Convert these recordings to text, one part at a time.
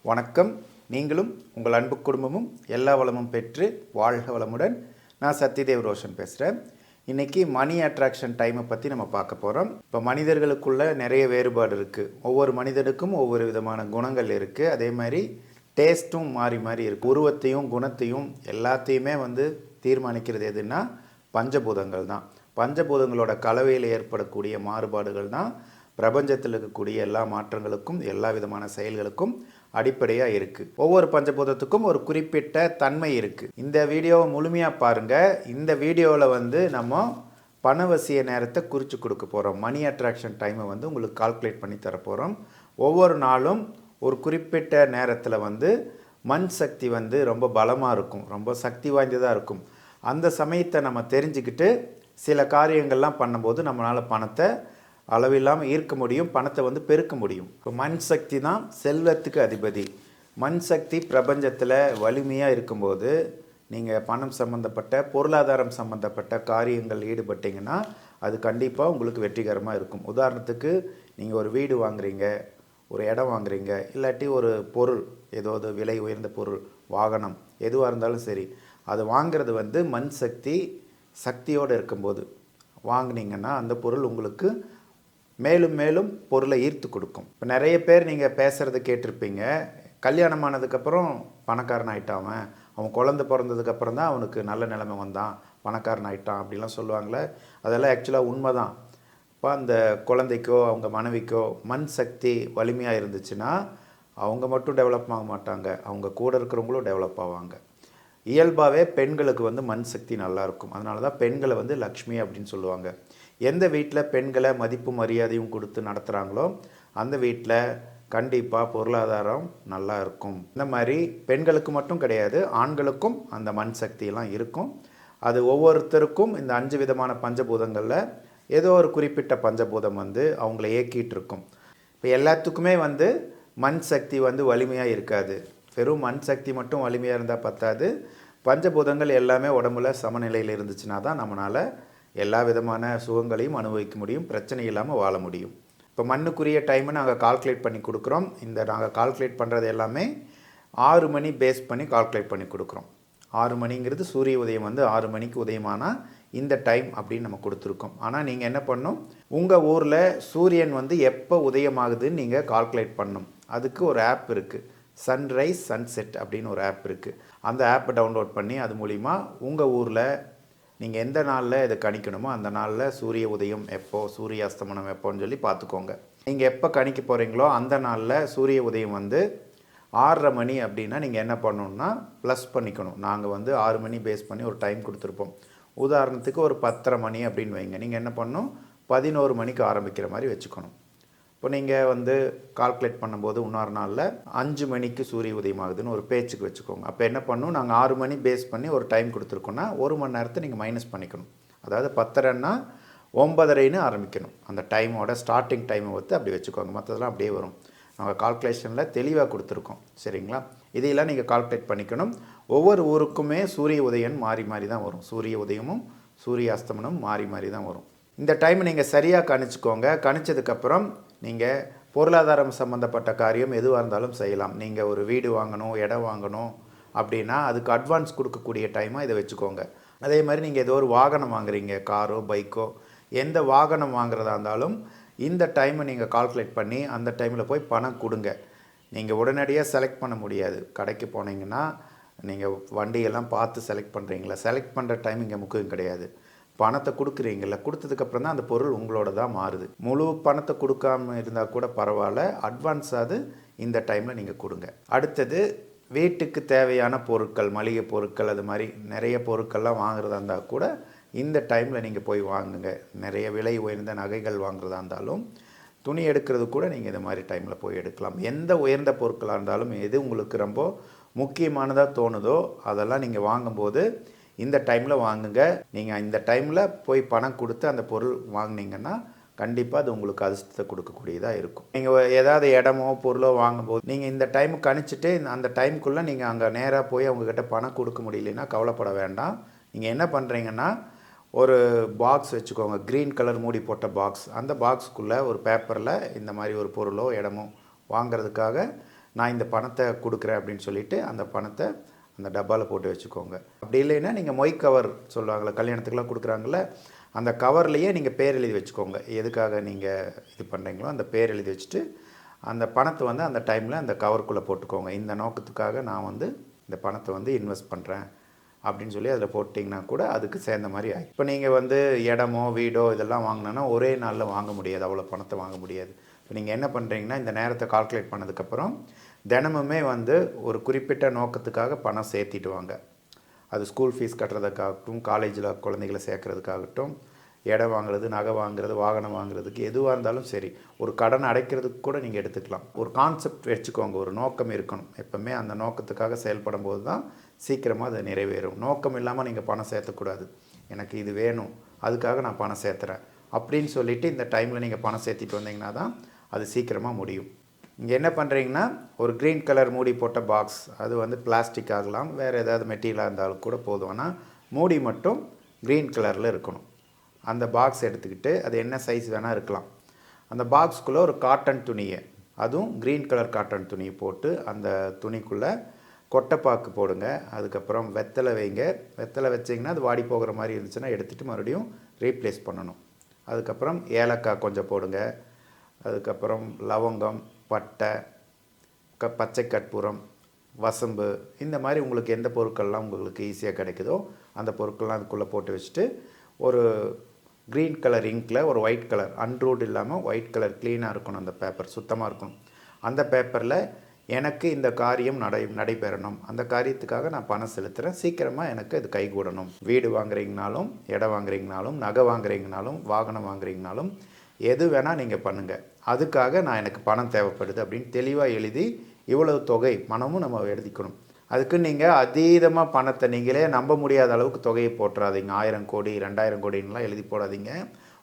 வணக்கம். நீங்களும் உங்கள் அன்பு குடும்பமும் எல்லா வளமும் பெற்று வாழ்க வளமுடன். நான் சத்யதேவ் ரோஷன் பேசுகிறேன். இன்றைக்கி மணி அட்ராக்ஷன் டைமை பற்றி நம்ம பார்க்க போகிறோம். இப்போ மனிதர்களுக்குள்ள நிறைய வேறுபாடு இருக்குது. ஒவ்வொரு மனிதனுக்கும் ஒவ்வொரு விதமான குணங்கள் இருக்குது. அதே மாதிரி டேஸ்ட்டும் மாறி மாறி இருக்குது. உருவத்தையும் குணத்தையும் எல்லாத்தையுமே தீர்மானிக்கிறது எதுன்னா பஞ்சபூதங்கள் தான். பஞ்சபூதங்களோட கலவையில் ஏற்படக்கூடிய மாறுபாடுகள் தான் பிரபஞ்சத்தில் இருக்கக்கூடிய எல்லா மாற்றங்களுக்கும் எல்லா விதமான செயல்களுக்கும் அடிப்படையாக இருக்குது. ஒவ்வொரு பஞ்சபூதத்துக்கும் ஒரு குறிப்பிட்ட தன்மை இருக்குது. இந்த வீடியோவை முழுமையாக பாருங்கள். இந்த வீடியோவில் நம்ம பணவசிய நேரத்தை குறித்து கொடுக்க போகிறோம். மணி அட்ராக்ஷன் டைமை உங்களுக்கு கால்குலேட் பண்ணி தரப்போகிறோம். ஒவ்வொரு நாளும் ஒரு குறிப்பிட்ட நேரத்தில் மண் சக்தி ரொம்ப பலமாக இருக்கும், ரொம்ப சக்தி வாய்ந்ததாக இருக்கும். அந்த சமயத்தை நம்ம தெரிஞ்சுக்கிட்டு சில காரியங்கள்லாம் பண்ணும்போது நம்மளால் பணத்தை அளவில்லாமல் ஈர்க்க முடியும், பணத்தை பெருக்க முடியும். இப்போ மண் சக்தி தான் செல்வத்துக்கு அதிபதி. மண் சக்தி பிரபஞ்சத்தில் வலிமையாக இருக்கும்போது நீங்கள் பணம் சம்மந்தப்பட்ட பொருளாதாரம் சம்மந்தப்பட்ட காரியங்கள் ஈடுபட்டிங்கன்னா அது கண்டிப்பாக உங்களுக்கு வெற்றிகரமாக இருக்கும். உதாரணத்துக்கு நீங்கள் ஒரு வீடு வாங்குறீங்க, ஒரு இடம் வாங்குறீங்க, இல்லாட்டி ஒரு பொருள், ஏதாவது விலை உயர்ந்த பொருள், வாகனம், எதுவாக இருந்தாலும் சரி, அது வாங்கிறது மண் சக்தி சக்தியோடு இருக்கும்போது வாங்கினீங்கன்னா அந்த பொருள் உங்களுக்கு மேலும் மேலும் பொருளை ஈர்த்து கொடுக்கும். இப்போ நிறைய பேர் நீங்கள் பேசுகிறத கேட்டிருப்பீங்க, கல்யாணம் ஆனதுக்கப்புறம் பணக்காரன் ஆகிட்டான், அவன் குழந்தை பிறந்ததுக்கப்புறம் தான் அவனுக்கு நல்ல நிலைமை வந்தான், பணக்காரன் ஆகிட்டான் அப்படிலாம் சொல்லுவாங்களே. அதெல்லாம் ஆக்சுவலாக உண்மை தான். இப்போ அந்த குழந்தைக்கோ அவங்க மனைவிக்கோ மண் சக்தி வலிமையாக இருந்துச்சுன்னா அவங்க மட்டும் டெவலப் ஆக மாட்டாங்க, அவங்க கூட இருக்கிறவங்களும் டெவலப் ஆவாங்க. இயல்பாகவே பெண்களுக்கு மண் சக்தி நல்லாயிருக்கும். அதனால தான் பெண்களை லக்ஷ்மி அப்படின்னு சொல்லுவாங்க. எந்த வீட்டில் பெண்களை மதிப்பு மரியாதையும் கொடுத்து நடத்துகிறாங்களோ அந்த வீட்டில் கண்டிப்பாக பொருளாதாரம் நல்லா இருக்கும். இந்த மாதிரி பெண்களுக்கு மட்டும் கிடையாது, ஆண்களுக்கும் அந்த மண் சக்தியெல்லாம் இருக்கும். அது ஒவ்வொருத்தருக்கும் இந்த 5 விதமான பஞ்சபூதங்களில் ஏதோ ஒரு குறிப்பிட்ட பஞ்சபூதம் அவங்கள இயக்கிட்டு இருக்கும். இப்போ எல்லாத்துக்குமே மண் சக்தி வலிமையாக இருக்காது. வெறும் மண் சக்தி மட்டும் வலிமையாக இருந்தால் பத்தாது. பஞ்சபூதங்கள் எல்லாமே உடம்புல சமநிலையில் இருந்துச்சுன்னா தான் நம்மளால் எல்லா விதமான சுகங்களையும் அனுபவிக்க முடியும், பிரச்சனை இல்லாமல் வாழ முடியும். இப்போ மண்ணுக்குரிய டைமை நாங்கள் கால்குலேட் பண்ணி கொடுக்குறோம். இந்த நாங்கள் கால்குலேட் பண்ணுறது எல்லாமே 6 மணி பேஸ் பண்ணி கால்குலேட் பண்ணி கொடுக்குறோம். 6 மணிங்கிறது சூரிய உதயம் 6 மணிக்கு உதயமானால் இந்த டைம் அப்படின்னு நம்ம கொடுத்துருக்கோம். ஆனால் நீங்கள் என்ன பண்ணணும், உங்கள் ஊரில் சூரியன் எப்போ உதயமாகுதுன்னு நீங்கள் கால்குலேட் பண்ணணும். அதுக்கு ஒரு ஆப் இருக்குது, சன்ரைஸ் சன்செட் அப்படின்னு ஒரு ஆப் இருக்குது. அந்த ஆப்பை டவுன்லோட் பண்ணி அது மூலிமா உங்கள் ஊரில் நீங்கள் எந்த நாளில் இதை கணிக்கணுமோ அந்த நாளில் சூரிய உதயம் எப்போ, சூரிய அஸ்தமனம் எப்போன்னு சொல்லி பார்த்துக்கோங்க. நீங்கள் எப்போ கணிக்க போகிறீங்களோ அந்த நாளில் சூரிய உதயம் 6:30 மணி அப்படின்னா நீங்கள் என்ன பண்ணணுன்னா ப்ளஸ் பண்ணிக்கணும். நாங்கள் 6 மணி பேஸ் பண்ணி ஒரு டைம் கொடுத்துருப்போம். உதாரணத்துக்கு ஒரு 10:30 மணி அப்படின்னு வைங்க. நீங்கள் என்ன பண்ணணும், 11 மணிக்கு ஆரம்பிக்கிற மாதிரி வச்சுக்கணும். இப்போ நீங்கள் கால்குலேட் பண்ணும்போது இன்னொரு நாளில் 5 மணிக்கு சூரிய உதயம் ஆகுதுன்னு ஒரு பேச்சுக்கு வச்சுக்கோங்க. அப்போ என்ன பண்ணணும், நாங்கள் 6 மணி பேஸ் பண்ணி ஒரு டைம் கொடுத்துருக்கோன்னா 1 மணி நேரத்தை நீங்கள் மைனஸ் பண்ணிக்கணும். அதாவது 10:30ன்னா 9:30ன்னு ஆரம்பிக்கணும். அந்த டைமோட ஸ்டார்டிங் டைமை அப்படி வச்சுக்கோங்க. மற்றதெல்லாம் அப்படியே வரும். நாங்கள் கால்குலேஷனில் தெளிவாக கொடுத்துருக்கோம், சரிங்களா? இதையெல்லாம் நீங்கள் கால்குலேட் பண்ணிக்கணும். ஒவ்வொரு ஊருக்குமே சூரிய உதயம் மாறி மாறி தான் வரும். சூரிய உதயமும் சூரிய அஸ்தமனமும் மாறி மாறி தான் வரும். இந்த டைமை நீங்கள் சரியாக கணிச்சிக்கோங்க. கணிச்சதுக்கப்புறம் நீங்கள் பொருளாதாரம் சம்மந்தப்பட்ட காரியம் எதுவாக இருந்தாலும் செய்யலாம். நீங்கள் ஒரு வீடு வாங்கணும், இடம் வாங்கணும் அப்படின்னா அதுக்கு அட்வான்ஸ் கொடுக்கக்கூடிய டைமாக இதை வச்சுக்கோங்க. அதே மாதிரி நீங்கள் ஏதோ ஒரு வாகனம் வாங்குறீங்க, காரோ பைக்கோ, எந்த வாகனம் வாங்குறதா இருந்தாலும் இந்த டைமை நீங்கள் கால்குலேட் பண்ணி அந்த டைமில் போய் பணம் கொடுங்க. நீங்கள் உடனடியாக செலக்ட் பண்ண முடியாது. கடைக்கு போனீங்கன்னா நீங்கள் வண்டியெல்லாம் பார்த்து செலக்ட் பண்ணுறீங்களா, செலக்ட் பண்ணுற டைம் இங்கே முக்கியம் கிடையாது. பணத்தை கொடுக்குறீங்கள, கொடுத்ததுக்கப்புறம் தான் அந்த பொருள் உங்களோட தான் மாறுது. முழு பணத்தை கொடுக்காம இருந்தால் கூட பரவாயில்ல, அட்வான்ஸாவது இந்த டைமில் நீங்கள் கொடுங்க. அடுத்தது வீட்டுக்கு தேவையான பொருட்கள், மளிகை பொருட்கள், அது மாதிரி நிறைய பொருட்கள்லாம் வாங்குறதா இருந்தால் கூட இந்த டைமில் நீங்கள் போய் வாங்குங்க. நிறைய விலை உயர்ந்த நகைகள் வாங்குறதா இருந்தாலும், துணி எடுக்கிறது கூட நீங்கள் இந்த மாதிரி டைமில் போய் எடுக்கலாம். எந்த உயர்ந்த பொருட்களாக இருந்தாலும் எது உங்களுக்கு ரொம்ப முக்கியமானதாக தோணுதோ அதெல்லாம் நீங்கள் வாங்கும்போது இந்த டைமில் வாங்குங்க. நீங்கள் இந்த டைமில் போய் பணம் கொடுத்து அந்த பொருள் வாங்கினீங்கன்னா கண்டிப்பாக அது உங்களுக்கு அதிர்ஷ்டத்தை கொடுக்கக்கூடியதாக இருக்கும். நீங்கள் ஏதாவது இடமோ பொருளோ வாங்கும்போது நீங்கள் இந்த டைம் கணிச்சிட்டு அந்த டைமுக்குள்ளே நீங்கள் அங்கே நேராக போய் அவங்கக்கிட்ட பணம் கொடுக்க முடியலன்னா கவலைப்பட வேண்டாம். நீங்கள் என்ன பண்ணுறீங்கன்னா ஒரு பாக்ஸ் வச்சுக்கோங்க, க்ரீன் கலர் மூடி போட்ட பாக்ஸ். அந்த பாக்ஸுக்குள்ளே ஒரு பேப்பரில் இந்த மாதிரி ஒரு பொருளோ இடமோ வாங்கிறதுக்காக நான் இந்த பணத்தை கொடுக்குறேன் அப்படின்னு சொல்லிவிட்டு அந்த பணத்தை அந்த டப்பாவில் போட்டு வச்சுக்கோங்க. அப்படி இல்லைன்னா நீங்கள் மொய் கவர் சொல்லுவாங்கள்ல, கல்யாணத்துக்குலாம் கொடுக்குறாங்கள்ல, அந்த கவர்லேயே நீங்கள் பேர் எழுதி வச்சுக்கோங்க. எதுக்காக நீங்கள் இது பண்ணுறீங்களோ அந்த பேர் எழுதி வச்சுட்டு அந்த பணத்தை வந்து அந்த டைமில் அந்த கவருக்குள்ளே போட்டுக்கோங்க. இந்த நோக்கத்துக்காக நான் வந்து இந்த பணத்தை வந்து இன்வெஸ்ட் பண்ணுறேன் அப்படின்னு சொல்லி அதில் போட்டிங்கன்னா கூட அதுக்கு சேர்ந்த மாதிரி ஆகும். இப்போ நீங்கள் வந்து இடமோ வீடோ இதெல்லாம் வாங்கினோன்னா ஒரே நாளில் வாங்க முடியாது, அவ்வளோ பணத்தை வாங்க முடியாது. இப்போ நீங்கள் என்ன பண்ணுறீங்கன்னா இந்த நேரத்தை கால்குலேட் பண்ணதுக்கப்புறம் தினமுமே வந்து ஒரு குறிப்பிட்ட நோக்கத்துக்காக பணம் சேர்த்திட்டு வாங்க. அது ஸ்கூல் ஃபீஸ் கட்டுறதுக்காகட்டும், காலேஜில் குழந்தைகளை சேர்க்குறதுக்காகட்டும், இடம் வாங்குறது, நகை வாங்குறது, வாகனம் வாங்குறதுக்கு எதுவாக இருந்தாலும் சரி, ஒரு கடன் அடைக்கிறதுக்கு கூட நீங்கள் எடுத்துக்கலாம். ஒரு கான்செப்ட் வச்சுக்கோங்க, ஒரு நோக்கம் இருக்கணும். எப்போவுமே அந்த நோக்கத்துக்காக செயல்படும் போது தான் சீக்கிரமாக அது நிறைவேறும். நோக்கம் இல்லாமல் நீங்கள் பணம் சேர்த்தக்கூடாது. எனக்கு இது வேணும், அதுக்காக நான் பணம் சேர்த்துறேன் அப்படின்னு சொல்லிவிட்டு இந்த டைமில் நீங்கள் பணம் சேர்த்திட்டு வந்தீங்கன்னா தான் அது சீக்கிரமாக முடியும். இங்கே என்ன பண்ணுறீங்கன்னா ஒரு க்ரீன் கலர் மூடி போட்ட பாக்ஸ், அது வந்து பிளாஸ்டிக் ஆகலாம், வேறு ஏதாவது மெட்டீரியலாக இருந்தாலும் கூட போதும். ஆனால் மூடி மட்டும் க்ரீன் கலரில் இருக்கணும். அந்த பாக்ஸ் எடுத்துக்கிட்டு அது என்ன சைஸ் வேணால் இருக்கலாம். அந்த பாக்ஸுக்குள்ளே ஒரு காட்டன் துணியை, அதுவும் க்ரீன் கலர் காட்டன் துணியை போட்டு அந்த துணிக்குள்ளே கொட்டைப்பாக்கு போடுங்க. அதுக்கப்புறம் வெத்தலை வைங்க. வெத்தலை வச்சிங்கன்னா அது வாடி போகிற மாதிரி இருந்துச்சுன்னா எடுத்துகிட்டு மறுபடியும் ரீப்ளேஸ் பண்ணணும். அதுக்கப்புறம் ஏலக்காய் கொஞ்சம் போடுங்க. அதுக்கப்புறம் லவங்கம், பட்டை, பச்சை கற்பூரம், வசம்பு, இந்த மாதிரி உங்களுக்கு எந்த பொருட்கள்லாம் உங்களுக்கு ஈஸியாக கிடைக்குதோ அந்த பொருட்கள்லாம் அதுக்குள்ளே போட்டு வச்சுட்டு ஒரு க்ரீன் கலர் இங்கில் ஒரு ஒயிட் கலர், அன்ரூட் இல்லாமல் ஒயிட் கலர் க்ளீனாக இருக்கணும், அந்த பேப்பர் சுத்தமாக இருக்கணும். அந்த பேப்பரில் எனக்கு இந்த காரியம் நடைபெறணும், அந்த காரியத்துக்காக நான் பணம் செலுத்துகிறேன், சீக்கிரமாக எனக்கு இது கைகூடணும். வீடு வாங்குறீங்கனாலும், இடம் வாங்குறீங்கனாலும், நகை வாங்குறீங்கனாலும், வாகனம் வாங்குறீங்கனாலும் எது வேணால் நீங்கள் பண்ணுங்கள். அதுக்காக நான் எனக்கு பணம் தேவைப்படுது அப்படின்னு தெளிவாக எழுதி இவ்வளவு தொகை பணமும் நம்ம எழுதிக்கணும். அதுக்கு நீங்கள் அதீதமாக பணத்தை நீங்களே நம்ப முடியாத அளவுக்கு தொகையை போட்டுறாதீங்க. 1000 கோடி 2000 கோடின்லாம் எழுதி போடாதீங்க.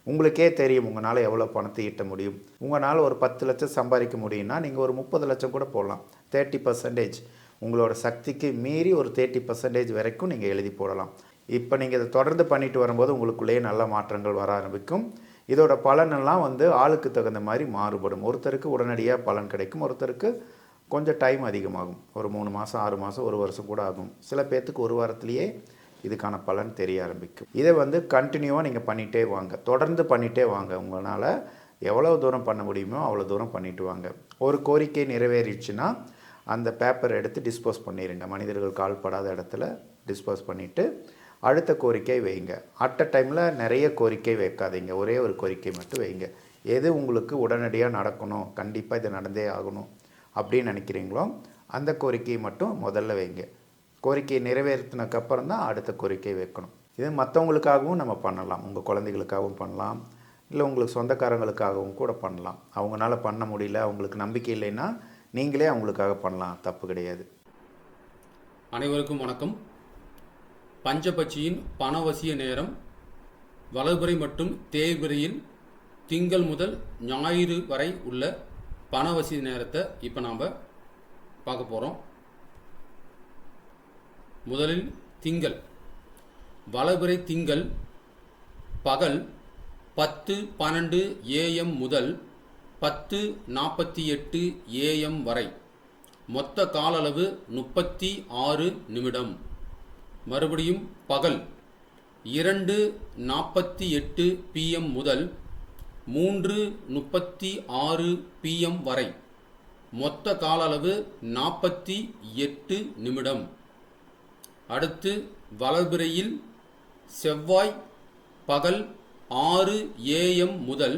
உங்களுக்கே தெரியும் உங்களால் எவ்வளோ பணத்தை ஈட்ட முடியும். உங்களால் ஒரு 10 லட்சம் சம்பாதிக்க முடியும்னா நீங்கள் ஒரு 30 லட்சம் கூட போடலாம். 30% உங்களோட சக்திக்கு மீறி ஒரு 30% வரைக்கும் நீங்கள் எழுதி போடலாம். இப்போ நீங்கள் இதை தொடர்ந்து பண்ணிட்டு வரும்போது உங்களுக்குள்ளேயே நல்ல மாற்றங்கள் வர ஆரம்பிக்கும். இதோட பலனெல்லாம் வந்து ஆளுக்கு தகுந்த மாதிரி மாறுபடும். ஒருத்தருக்கு உடனடியாக பலன் கிடைக்கும், ஒருத்தருக்கு கொஞ்சம் டைம் அதிகமாகும். ஒரு 3 மாதம் 6 மாதம் 1 வருஷம் கூட ஆகும். சில பேர்த்துக்கு 1 வாரத்திலேயே இதுக்கான பலன் தெரிய ஆரம்பிக்கும். இதை வந்து கண்டினியூவாக நீங்கள் பண்ணிகிட்டே வாங்க, தொடர்ந்து பண்ணிகிட்டே வாங்க. உங்களால் எவ்வளோ தூரம் பண்ண முடியுமோ அவ்வளோ தூரம் பண்ணிட்டு வாங்க. ஒரு கோரிக்கை நிறைவேறிடுச்சுன்னா அந்த பேப்பரை எடுத்து டிஸ்போஸ் பண்ணிடுங்க. மனிதர்கள் கால்படாத இடத்துல டிஸ்போஸ் பண்ணிவிட்டு அடுத்த கோரிக்கை வைங்க. அட் அ டைமில் நிறைய கோரிக்கை வைக்காதீங்க, ஒரே ஒரு கோரிக்கை மட்டும் வைங்க. எது உங்களுக்கு உடனடியாக நடக்கணும், கண்டிப்பாக இது நடந்தே ஆகணும் அப்படின்னு நினைக்கிறீங்களோ அந்த கோரிக்கையை மட்டும் முதல்ல வைங்க. கோரிக்கையை நிறைவேற்றினதுக்கப்புறம் தான் அடுத்த கோரிக்கை வைக்கணும். இது மற்றவங்களுக்காகவும் நம்ம பண்ணலாம், உங்கள் குழந்தைகளுக்காகவும் பண்ணலாம், இல்லை உங்களுக்கு சொந்தக்காரங்களுக்காகவும் கூட பண்ணலாம். அவங்களால பண்ண முடியல, அவங்களுக்கு நம்பிக்கை இல்லைன்னா நீங்களே அவங்களுக்காக பண்ணலாம், தப்பு கிடையாது. அனைவருக்கும் வணக்கம். பஞ்சபட்சியின் பணவசிய நேரம் வளர்பிறை மற்றும் தேய்பிறையில் திங்கள் முதல் ஞாயிறு வரை உள்ள பணவசிய நேரத்தை இப்போ நாம் பார்க்க போகிறோம். முதலில் திங்கள். வளர்பிறை திங்கள் பகல் 10:12 AM முதல் 10:48 AM வரை. மொத்த கால அளவு 36 நிமிடம். மறுபடியும் பகல் 2:48 PM முதல் 3:36 PM வரை. மொத்த கால அளவு 48 நிமிடம். அடுத்து வளர்பிறையில் செவ்வாய் பகல் 6 AM முதல்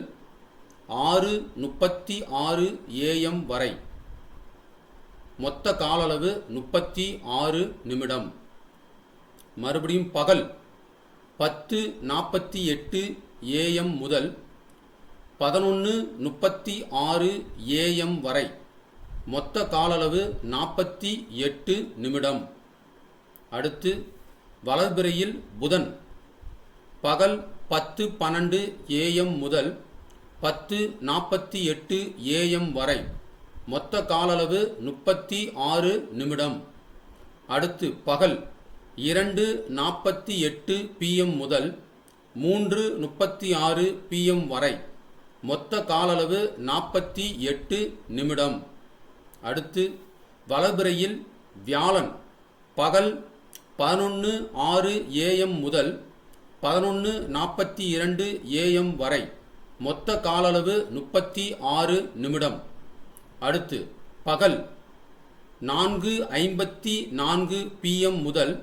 6:36 AM வரை. மொத்த கால அளவு 36 நிமிடம். மறுபடியும் பகல் 10:48 AM முதல் 11:36 AM வரை. மொத்த கால அளவு 48 நிமிடம். அடுத்து வளர்பிறையில் புதன் பகல் 10:12 AM முதல் 10:48 AM வரை. மொத்த கால அளவு 36 நிமிடம். அடுத்து பகல் 2:48 PM முதல் 3:36 PM வரை. மொத்த கால அளவு 48 நிமிடம். அடுத்து வளர்பிறையில் வியாழன் பகல் 11:06 AM முதல் 11:42 AM வரை, மொத்த கால அளவு 36 நிமிடம். அடுத்து பகல் 4:54 PM முதல்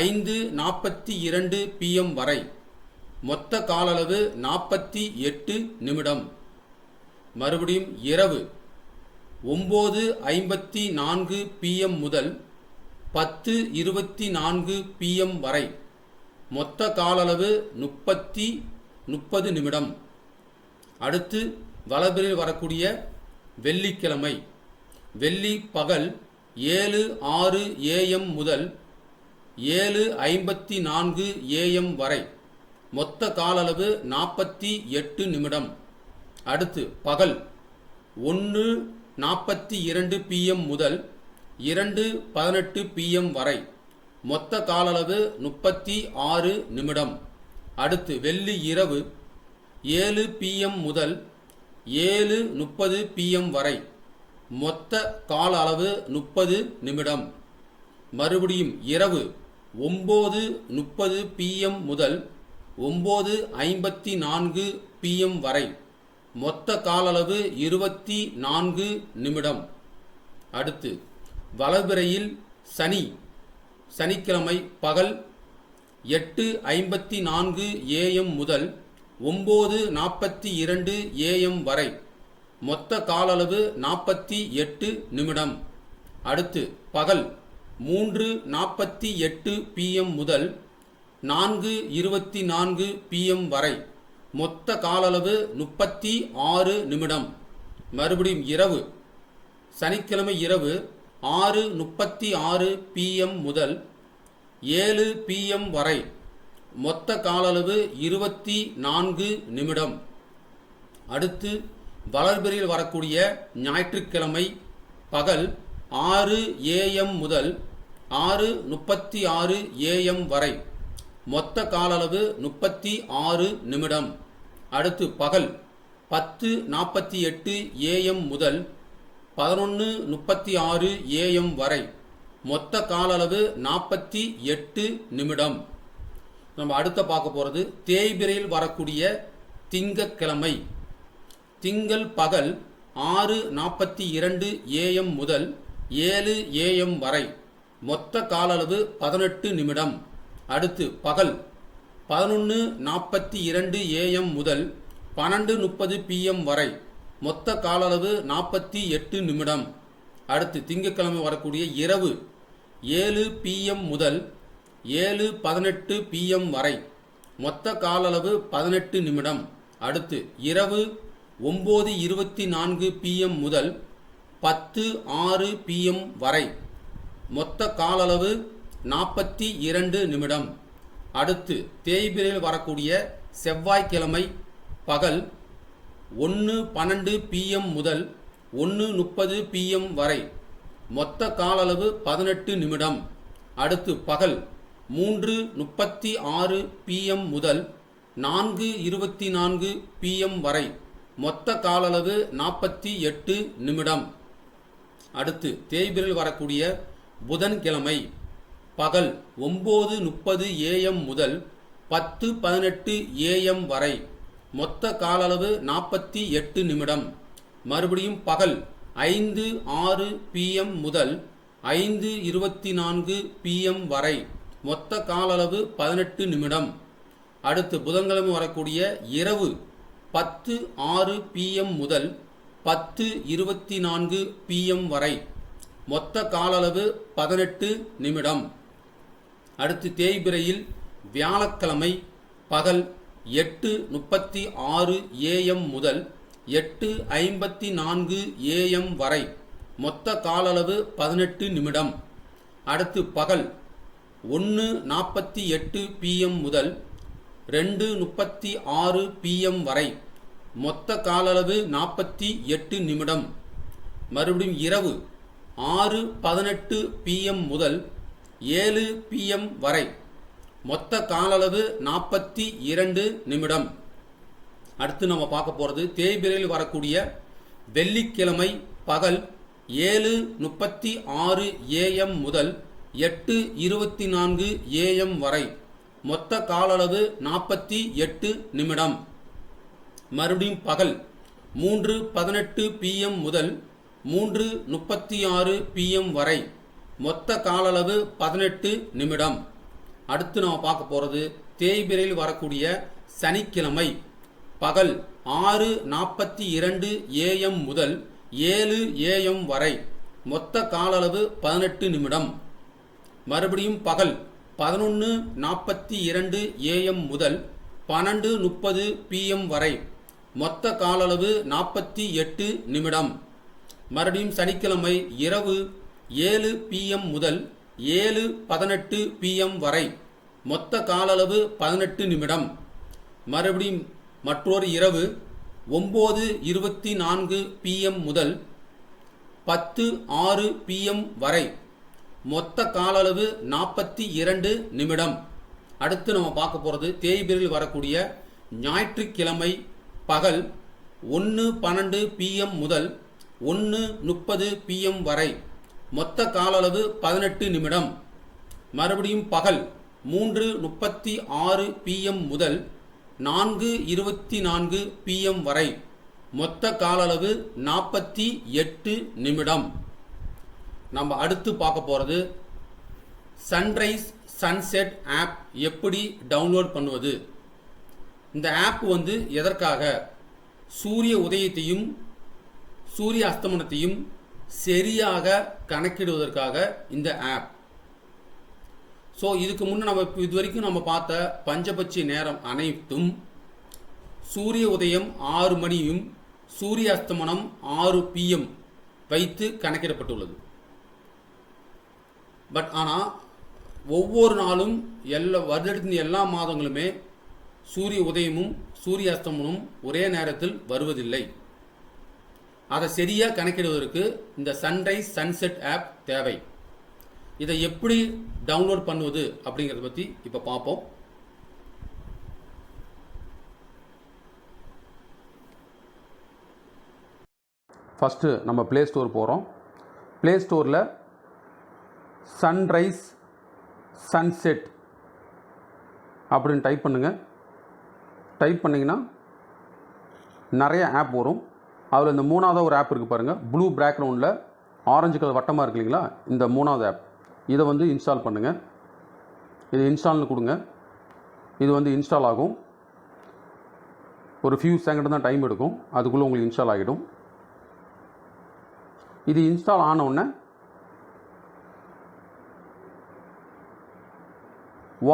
5:42 PM வரை, மொத்த கால அளவு 48 நிமிடம். மறுபடியும் இரவு 9:54 PM முதல் 10:24 PM வரை, மொத்த கால அளவு 30 நிமிடம். அடுத்து வளர்பிறையில் வரக்கூடிய வெள்ளிக்கிழமை, வெள்ளி பகல் 7:06 AM முதல் 7:54 AM வரை, மொத்த கால அளவு 48 நிமிடம். அடுத்து பகல் 1:42 PM முதல் 2:18 PM வரை, மொத்த கால அளவு 36 நிமிடம். அடுத்து வெள்ளி இரவு 7 PM முதல் 7:30 PM வரை, மொத்த கால அளவு 30 நிமிடம். மறுபடியும் இரவு 9:30 PM முதல் 9:54 PM வரை, மொத்த கால அளவு 24 நிமிடம். அடுத்து வளர்பிறையில் சனிக்கிழமை பகல் 8:54 AM முதல் 9:42 AM வரை, மொத்த கால அளவு 48 நிமிடம். அடுத்து பகல் 3:48 PM முதல் 4:24 PM வரை, மொத்த கால அளவு 36 நிமிடம். மறுபடியும் இரவு சனிக்கிழமை இரவு 6:36 PM முதல் 7 PM வரை, மொத்த கால அளவு 24 நிமிடம். அடுத்து வளர்பிறையில் வரக்கூடிய ஞாயிற்றுக்கிழமை பகல் 6 AM முதல் 6:36 AM வரை, மொத்த கால அளவு 36 நிமிடம். அடுத்து பகல் 10:48 AM முதல் 11:36 AM வரை, மொத்த கால அளவு 48 நிமிடம். நம்ம அடுத்த பார்க்க போகிறது தேய்பிறையில் வரக்கூடிய திங்கட்கிழமை, திங்கள் பகல் 6:42 AM முதல் 7 AM வரை, மொத்த கால அளவு 18 நிமிடம். அடுத்து பகல் 11:42 AM முதல் 12:30 PM வரை, மொத்த கால அளவு 48 நிமிடம். அடுத்து திங்கட்கிழமை வரக்கூடிய இரவு 7 PM முதல் 7:18 PM வரை, மொத்த கால அளவு 18 நிமிடம். அடுத்து இரவு 9:24 PM முதல் 10:06 PM வரை, மொத்த கால அளவு 42 நிமிடம். அடுத்து தேய்பிறையில் வரக்கூடிய செவ்வாய்க்கிழமை பகல் 1:12 PM முதல் 1:30 PM வரை, மொத்த கால அளவு 18 நிமிடம். அடுத்து பகல் 3:36 PM முதல் 4:24 PM வரை, மொத்த கால அளவு 48 நிமிடம். அடுத்து தேய்பிறையில் வரக்கூடிய புதன்கிழமை பகல் 9:30 AM முதல் 10:18 AM வரை, மொத்த கால அளவு 48 நிமிடம். மறுபடியும் பகல் 5:06 PM முதல் 5:24 PM வரை, மொத்த கால அளவு 18 நிமிடம். அடுத்து புதன்கிழமை வரக்கூடிய இரவு 10:06 PM முதல் 10:24 PM வரை, மொத்த கால அளவு 18 நிமிடம். அடுத்து தேய்பிறையில் வியாழக்கிழமை பகல் 8:36 AM முதல் 8:54 AM வரை, மொத்த கால அளவு 18 நிமிடம். அடுத்து பகல் 1:48 PM முதல் 2:36 PM வரை, மொத்த கால அளவு 48 நிமிடம். மறுபடியும் இரவு 6:18 PM முதல் 7 PM வரை, மொத்த கால அளவு 42 நிமிடம். அடுத்து நம்ம பார்க்க போகிறது தேய்பிறையில் வரக்கூடிய வெள்ளிக்கிழமை பகல் 7:36 AM முதல் 8:24 AM வரை மொத்த கால அளவு 48 நிமிடம். மறுபடியும் பகல் 3:18 PM முதல் 3:36 PM வரை மொத்த கால அளவு 18 நிமிடம். அடுத்து நம்ம பார்க்க போகிறது தேய்பிரையில் வரக்கூடிய சனிக்கிழமை பகல் 6:42 AM முதல் 7 AM வரை மொத்த கால அளவு 18 நிமிடம். மறுபடியும் பகல் 11:42 AM முதல் 12:30 PM வரை மொத்த கால அளவு 48 நிமிடம். மறுபடியும் சனிக்கிழமை இரவு 7 PM முதல் 7:18 PM வரை மொத்த கால அளவு 18 நிமிடம். மறுபடியும் மற்றொரு இரவு 9:24 PM முதல் 10:06 PM வரை மொத்த கால அளவு 42 நிமிடம். அடுத்து நம்ம பார்க்க போகிறது தேய்பிரையில் வரக்கூடிய ஞாயிற்றுக்கிழமை பகல் 1:12 PM முதல் 1:30 PM வரை மொத்த கால அளவு 18 நிமிடம். மறுபடியும் பகல் 3:36 PM முதல் 4:24 PM வரை மொத்த கால அளவு 48 நிமிடம். நம்ம அடுத்து பார்க்க போகிறது சன்ரைஸ் சன்செட் ஆப் எப்படி டவுன்லோட் பண்ணுவது. இந்த ஆப் எதற்காக, சூரிய உதயத்தையும் சூரிய அஸ்தமனத்தையும் சரியாக கணக்கிடுவதற்காக இந்த ஆப். ஸோ இதுக்கு முன்னே இதுவரைக்கும் நம்ம பார்த்த பஞ்சபட்சி நேரம் அனைத்தும் சூரிய உதயம் 6 மணியும் சூரிய அஸ்தமனம் 6 PM வைத்து கணக்கிடப்பட்டுள்ளது. பட் ஆனால் ஒவ்வொரு நாளும் வருடத்தின் எல்லா மாதங்களுமே சூரிய உதயமும் சூரிய அஸ்தமனமும் ஒரே நேரத்தில் வருவதில்லை. அதை சரியாக கணக்கிடுவதற்கு இந்த சன்ரைஸ் சன்செட் ஆப் தேவை. இதை எப்படி டவுன்லோட் பண்ணுவது அப்படிங்கிறத பற்றி இப்போ பார்ப்போம். ஃபஸ்ட்டு நம்ம ப்ளே ஸ்டோர் போகிறோம். ப்ளே ஸ்டோரில் சன்ரைஸ் சன்செட் அப்படின்னு டைப் பண்ணுங்கள். டைப் பண்ணிங்கன்னா நிறைய ஆப் வரும். அதில் இந்த மூணாவது ஒரு ஆப் இருக்குது பாருங்கள், ப்ளூ பேக்ரவுண்டில் ஆரஞ்சு கலர் வட்டமாக இருக்கு இல்லைங்களா, இந்த மூணாவது ஆப். இதை இன்ஸ்டால் பண்ணுங்கள். இது இன்ஸ்டால்னு கொடுங்க. இது இன்ஸ்டால் ஆகும். ஒரு ஃபியூ செகண்ட் தான் டைம் எடுக்கும், அதுக்குள்ளே உங்களுக்கு இன்ஸ்டால் ஆகிடும். இது இன்ஸ்டால் ஆனவுடனே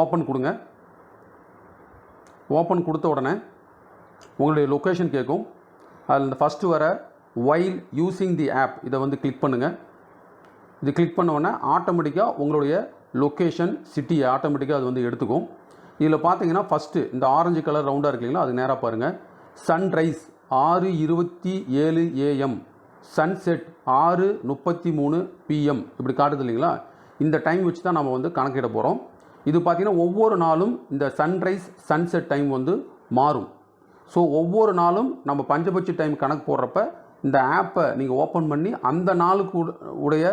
ஓப்பன் கொடுங்க. ஓப்பன் கொடுத்த உடனே உங்களுடைய லொக்கேஷன் கேட்கும். அதில் இந்த ஃபஸ்ட்டு வர வைல் யூஸிங் தி ஆப் இதை கிளிக் பண்ணுங்கள். இது கிளிக் பண்ண உடனே ஆட்டோமேட்டிக்காக உங்களுடைய லொக்கேஷன் சிட்டியை ஆட்டோமேட்டிக்காக அது எடுத்துக்கும். இதில் பார்த்தீங்கன்னா ஃபஸ்ட்டு இந்த ஆரஞ்சு கலர் ரவுண்டாக இருக்கு இல்லைங்களா, அது நேராக பாருங்கள். சன்ரைஸ் 6:27 AM, சன்செட் 6:33 PM இப்படி காட்டுது இல்லைங்களா. இந்த டைம் வச்சு தான் நம்ம கணக்கிட போகிறோம். இது பார்த்திங்கன்னா ஒவ்வொரு நாளும் இந்த சன்ரைஸ் சன்செட் டைம் மாறும். ஸோ ஒவ்வொரு நாளும் நம்ம பஞ்சபட்சி டைம் கணக்கு போடுறப்ப இந்த ஆப்பை நீங்கள் ஓப்பன் பண்ணி அந்த நாளுக்கு உடைய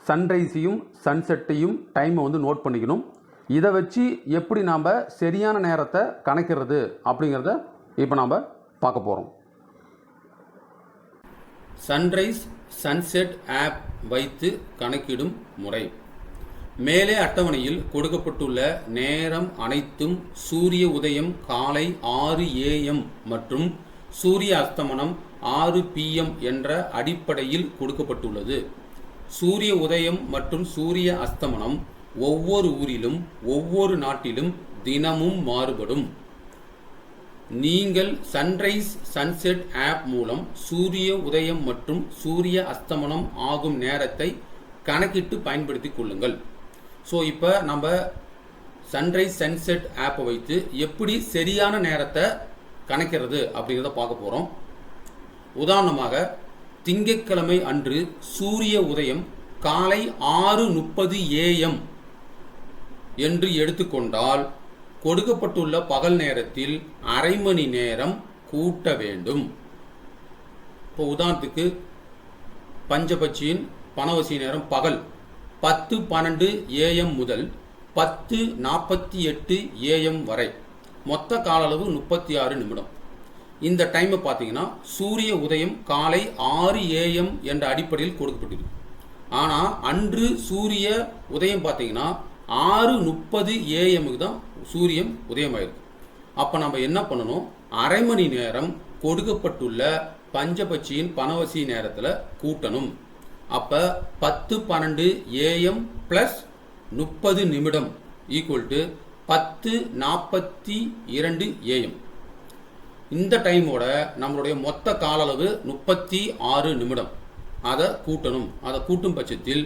சன்ரைஸையும் சன்செட்டையும் டைமை நோட் பண்ணிக்கணும். இதை வச்சு எப்படி நாம் சரியான நேரத்தை கணக்கிறது அப்படிங்கிறத இப்போ நாம் பார்க்க போகிறோம். சன்ரைஸ் சன்செட் ஆப் வைத்து கணக்கிடும் முறை. மேலே அட்டவணையில் கொடுக்கப்பட்டுள்ள நேரம் அனைத்தும் சூரிய உதயம் காலை 6 AM மற்றும் சூரிய அஸ்தமனம் 6 PM என்ற அடிப்படையில் கொடுக்கப்பட்டுள்ளது. சூரிய உதயம் மற்றும் சூரிய அஸ்தமனம் ஒவ்வொரு ஊரிலும் ஒவ்வொரு நாட்டிலும் தினமும் மாறுபடும். நீங்கள் சன்ரைஸ் சன்செட் ஆப் மூலம் சூரிய உதயம் மற்றும் சூரிய அஸ்தமனம் ஆகும் நேரத்தை கணக்கிட்டு பயன்படுத்திக் கொள்ளுங்கள். ஸோ இப்போ நம்ம சன்ரைஸ் சன்செட் ஆப்பை வைத்து எப்படி சரியான நேரத்தை கணக்கிறது அப்படிங்கிறத பார்க்க போகிறோம். உதாரணமாக திங்கட்கிழமை அன்று சூரிய உதயம் காலை 6:30 AM என்று எடுத்துக்கொண்டால் கொடுக்கப்பட்டுள்ள பகல் நேரத்தில் அரை மணி நேரம் கூட்ட வேண்டும். இப்போ உதாரணத்துக்கு பஞ்சபட்சியின் பணவசி நேரம் பகல் 10:12 AM முதல் 10:48 AM வரை. மொத்த கால அளவு 36 நிமிடம். இந்த டைமை பார்த்தீங்கன்னா சூரிய உதயம் காலை 6 AM என்ற அடிப்படையில் கொடுக்கப்பட்டிருக்கு. ஆனால் அன்று சூரிய உதயம் பார்த்தீங்கன்னா 6:30 AMக்கு தான் சூரியன் உதயமாயிருக்கு. அப்போ நம்ம என்ன பண்ணணும், அரை மணி நேரம் கொடுக்கப்பட்டுள்ள பஞ்சபட்சியின் பணவசி நேரத்தில் கூட்டணும். அப்போ 10:12 AM ப்ளஸ் 30 நிமிடம் ஈக்குவல் டு 10:42 AM. இந்த டைமோட நம்மளுடைய மொத்த கால அளவு 36 நிமிடம். அதை கூட்டணும். அதை கூட்டும் பட்சத்தில்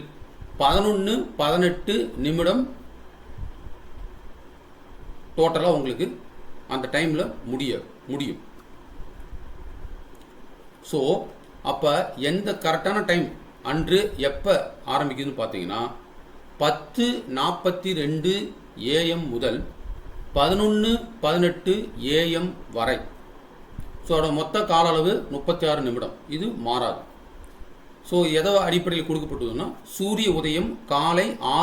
11-18 நிமிடம் டோட்டலாக உங்களுக்கு அந்த டைமில் முடியும். ஸோ அப்போ எந்த கரெக்டான டைம் அன்று எப்போ ஆரம்பிக்குதுன்னு பார்த்தீங்கன்னா 10:42 AM முதல் 11:18 AM வரை. ஸோ அதோட மொத்த கால அளவு 36 நிமிடம். இது மாறாது. ஸோ எதோ அடிப்படையில் கொடுக்கப்பட்டதுன்னா சூரிய உதயம் காலை 6